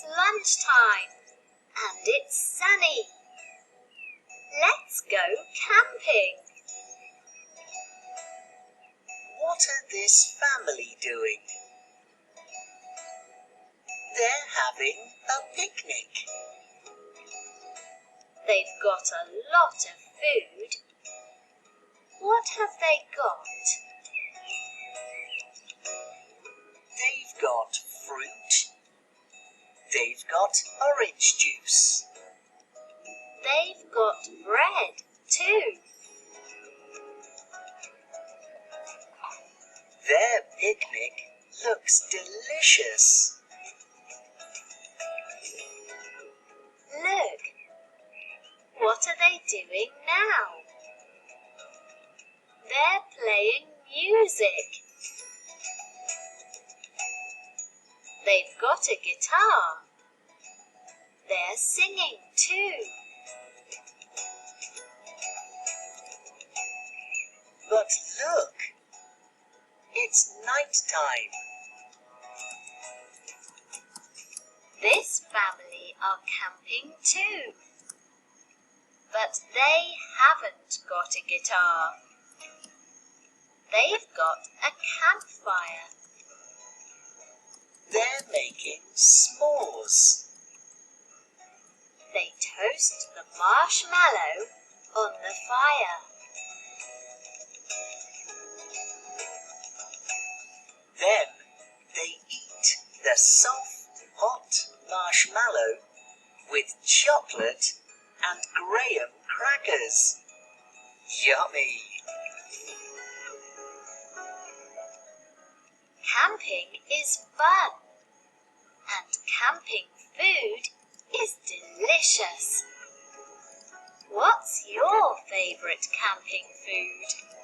It's lunchtime and it's sunny. Let's go camping. What are this family doing? They're having a picnic. They've got a lot of food. What have they got? They've got fruit. They've got orange juice. They've got bread too. Their picnic looks delicious. Look, what are they doing now? They're playing music. They've got a guitar. They're singing too. But look, it's night time. This family are camping too. But they haven't got a guitar. They've got a campfire. They're making s'mores. They toast the marshmallow on the fire. Then they eat the soft, hot marshmallow with chocolate and graham crackers. Yummy! Camping is fun, and camping food is delicious. What's your favourite camping food?